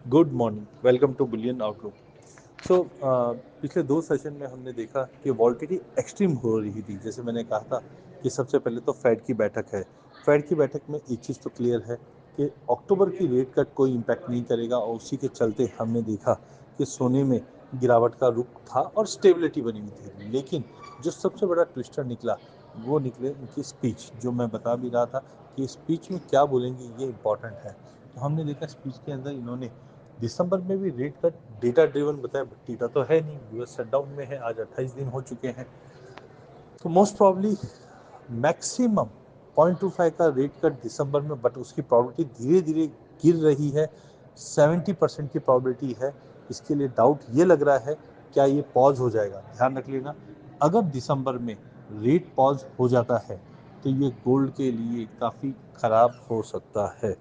Good morning, welcome to bullion outlook. So पिछले दो session में हमने देखा कि वॉल्टिटी एक्सट्रीम हो रही थी। जैसे मैंने कहा था कि सबसे पहले तो फेड की बैठक है। फेड की बैठक में एक चीज़ तो क्लियर है कि अक्टूबर की रेट कट कोई इम्पैक्ट नहीं करेगा, और उसी के चलते हमने देखा कि सोने में गिरावट का रुख था और स्टेबिलिटी बनी हुई थी। लेकिन जो सबसे बड़ा ट्विस्टर निकला वो निकले उनकी स्पीच। जो मैं बता भी रहा था कि स्पीच में क्या बोलेंगे ये इंपॉर्टेंट है। तो हमने देखा स्पीच के अंदर इन्होंने दिसंबर में भी रेट कट डेटा ड्रिवन बताया, बट डेटा तो है नहीं, यूएस शटडाउन में है, आज 28 दिन हो चुके हैं। तो मोस्ट प्रॉब्ली मैक्सिमम 0.25 का रेट कट दिसंबर में, बट उसकी प्रॉबिलिटी धीरे धीरे गिर रही है। 70% की प्रॉबिलिटी है। इसके लिए डाउट ये लग रहा है क्या ये पॉज हो जाएगा। ध्यान रख लेना, अगर दिसंबर में रेट पॉज हो जाता है तो ये गोल्ड के लिए काफ़ी ख़राब हो सकता है,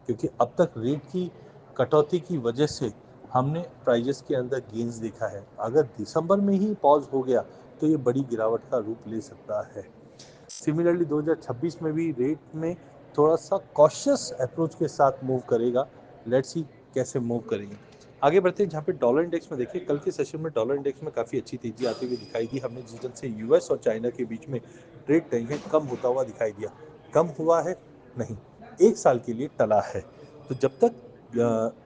क्योंकि अब तक रेट की कटौती की वजह से हमने प्राइजेस के अंदर गेंस देखा है। अगर दिसंबर में ही पॉज हो गया तो ये बड़ी गिरावट का रूप ले सकता है। सिमिलरली 2026 में भी रेट में थोड़ा सा कॉशियस अप्रोच के साथ मूव करेगा। लेट्स सी कैसे मूव करेंगे। आगे बढ़ते हैं, जहाँ पे डॉलर इंडेक्स में देखिए, कल के सेशन में डॉलर इंडेक्स में काफ़ी अच्छी तेजी आती हुई दिखाई दी। हमने जिस ढंग से यूएस और चाइना के बीच में ट्रेड टेंशन कम होता हुआ दिखाई दिया। कम हुआ है नहीं, एक साल के लिए टला है। तो जब तक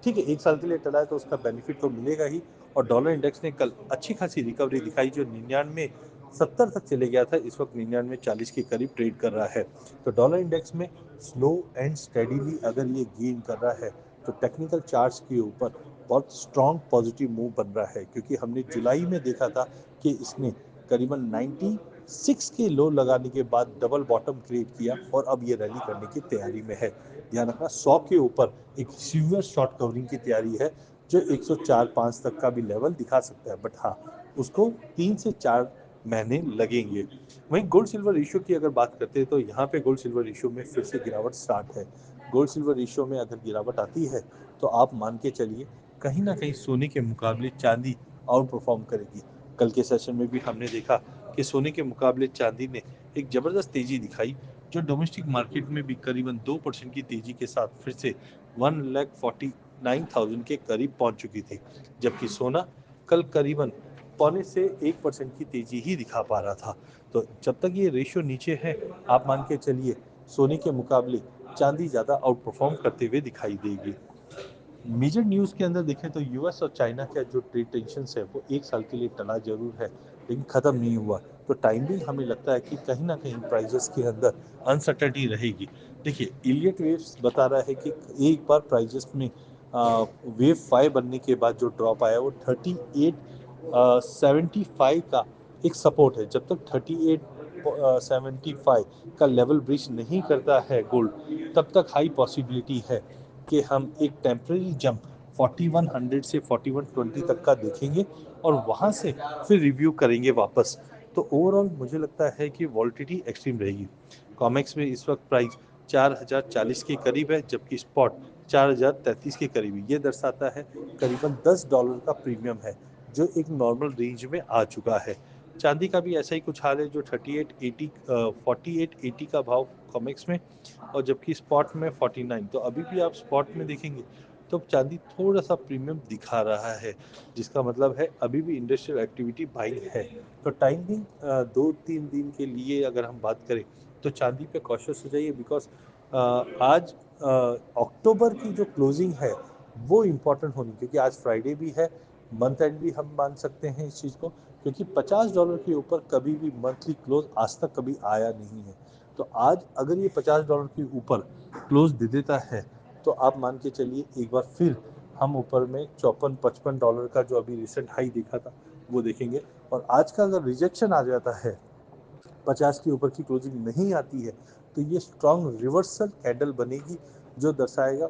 ठीक है, एक साल के लिए टला है तो उसका बेनिफिट तो मिलेगा ही। और डॉलर इंडेक्स ने कल अच्छी खासी रिकवरी दिखाई, जो 99.70 तक चले गया था, इस वक्त 99.40 के करीब ट्रेड कर रहा है। तो डॉलर इंडेक्स में स्लो एंड स्टेडीली अगर ये गेन कर रहा है तो टेक्निकल चार्ट्स के ऊपर बहुत स्ट्रॉन्ग पॉजिटिव मूव बन रहा है, क्योंकि हमने जुलाई में देखा था कि इसने करीबन 96 के लो लगाने के बाद डबल बॉटम क्रिएट किया और अब ये रैली करने की तैयारी में है। ध्यान रखना, 100 के ऊपर एक सीवियर शॉर्ट कवरिंग की तैयारी है, जो 104-5 तक का भी लेवल दिखा सकता है, बट हाँ, उसको 3 से 4 महीने लगेंगे। वहीं गोल्ड सिल्वर रेशियो की अगर बात करते हैं तो यहाँ पे गोल्ड सिल्वर रेशियो में फिर से गिरावट स्टार्ट है। गोल्ड सिल्वर रेशियो में अगर गिरावट आती है तो आप मान के चलिए कहीं ना कहीं सोने के मुकाबले चांदी आउट परफॉर्म करेगी। कल के सेशन में भी हमने देखा कि सोने के मुकाबले चांदी ने एक जबरदस्त तेजी दिखाई, जो डोमेस्टिक मार्केट में भी करीबन 2% की तेजी के साथ फिर से 1,49,000 के करीब पहुंच चुकी थी। जबकि सोना कल करीबन 0.25% की तेजी ही दिखा पा रहा था। तो जब तक ये रेशियो नीचे है, आप मान के चलिए सोने के मुकाबले चांदी ज़्यादा आउट परफॉर्म करते हुए दिखाई देगी। मेजर न्यूज़ के अंदर देखें तो यूएस और चाइना का जो ट्रेड टेंशन है वो एक साल के लिए टला जरूर है, लेकिन ख़त्म नहीं हुआ। तो टाइमिंग हमें लगता है कि कहीं ना कहीं प्राइजेस के अंदर अनसर्टेनिटी रहेगी। देखिए, इलियट वेव्स बता रहा है कि एक बार प्राइजेस में वेव 5 बनने के बाद जो ड्रॉप आया वो 3875 का एक सपोर्ट है। जब तक 3875 का लेवल ब्रीच नहीं करता है गोल्ड, तब तक हाई पॉसिबिलिटी है कि हम एक टेम्परेरी जंप 4100 से 4120 तक का देखेंगे, और वहां से फिर रिव्यू करेंगे वापस। तो ओवरऑल मुझे लगता है कि वॉल्टिटी एक्सट्रीम रहेगी। कॉमेक्स में इस वक्त प्राइस 4040 के करीब है, जबकि स्पॉट 4033 के करीब है। ये दर्शाता है करीबन $10 का प्रीमियम है, जो एक नॉर्मल रेंज में आ चुका है। चांदी का भी ऐसा ही कुछ हाल है, जो 4880 का भाव कॉमेक्स में, और जबकि स्पॉट में 49। तो अभी भी आप स्पॉट में देखेंगे तो चांदी थोड़ा सा प्रीमियम दिखा रहा है, जिसका मतलब है अभी भी इंडस्ट्रियल एक्टिविटी बाइंग है। तो टाइमिंग 2-3 दिन के लिए अगर हम बात करें तो चांदी पे कॉशियस हो जाइए, बिकॉज आज अक्टूबर की जो क्लोजिंग है वो इम्पोर्टेंट होनी, क्योंकि आज फ्राइडे भी है। मंथ एंड भी हम मान सकते हैं इस चीज़ को, क्योंकि $50 के ऊपर कभी भी मंथली क्लोज आज तक कभी आया नहीं है। तो आज अगर ये $50 के ऊपर क्लोज दे देता है तो आप मान के चलिए एक बार फिर हम ऊपर में 54-55 डॉलर का जो अभी रिसेंट हाई देखा था वो देखेंगे। और आज का अगर रिजेक्शन आ जाता है, 50 के ऊपर की क्लोजिंग नहीं आती है, तो ये स्ट्रॉन्ग रिवर्सल कैंडल बनेगी, जो दर्शाएगा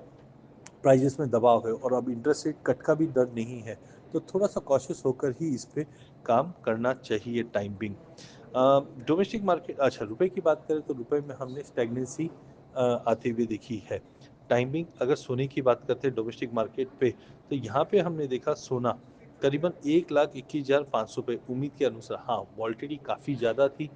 प्राइजेस में दबाव है और अब इंटरेस्ट रेट कट का भी डर नहीं है। तो थोड़ा सा कॉशियस होकर ही इस पे काम करना चाहिए टाइम बिंग। डोमेस्टिक मार्केट, अच्छा रुपए की बात करें तो रुपए में हमने स्टेगनेंसी आती हुई देखी है। टाइमिंग अगर सोने की बात करते हैं डोमेस्टिक मार्केट पे, तो यहाँ पे हमने देखा सोना करीबन 1,21,500 पे उम्मीद के अनुसार, हाँ वॉल्टिटी काफ़ी ज़्यादा थी,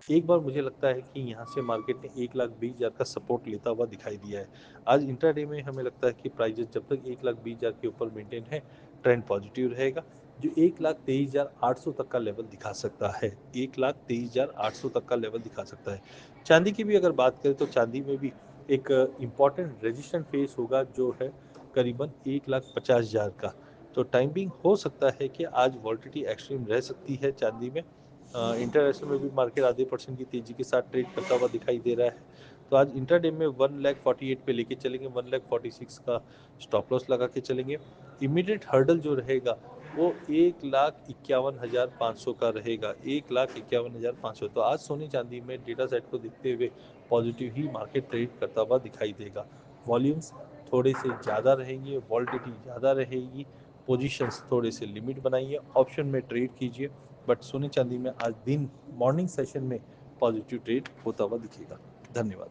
एक बार मुझे लगता है कि यहाँ से मार्केट ने 1,20,000 का सपोर्ट लेता हुआ दिखाई दिया है। आज इंट्राडे में हमें लगता है कि प्राइजेस जब तक 1,20,000 के ऊपर मेंटेन है, ट्रेंड पॉजिटिव रहेगा, जो 1,23,800 तक का लेवल दिखा सकता है। 1,23,800 तक का लेवल दिखा सकता है। चांदी की भी अगर बात करें तो चांदी में भी एक इम्पॉर्टेंट रेजिस्टेंट फेस होगा, जो है करीबन 1,50,000 का। तो टाइम बिंग हो सकता है कि आज वॉल्टिलिटी एक्सट्रीम रह सकती है चांदी में। इंटरनेशनल में भी मार्केट आधे परसेंट की तेजी के साथ ट्रेड करता हुआ दिखाई दे रहा है। तो आज इंटरडे में 1,48,000 पे लेके चलेंगे, 1,46,000 का स्टॉप लॉस लगा के चलेंगे। इमीडिएट हर्डल जो रहेगा वो 1,51,500 का रहेगा, 1,51,500। तो आज सोने चांदी में डेटा सेट को देखते हुए पॉजिटिव ही मार्केट ट्रेड करता हुआ दिखाई देगा। वॉल्यूम्स थोड़े से ज़्यादा रहेंगे, वॉल्टिलिटी ज़्यादा रहेगी, पोजीशंस थोड़े से लिमिट बनाइए, ऑप्शन में ट्रेड कीजिए। बट सोने चांदी में आज दिन मॉर्निंग सेशन में पॉजिटिव ट्रेड होता हुआ दिखेगा। धन्यवाद।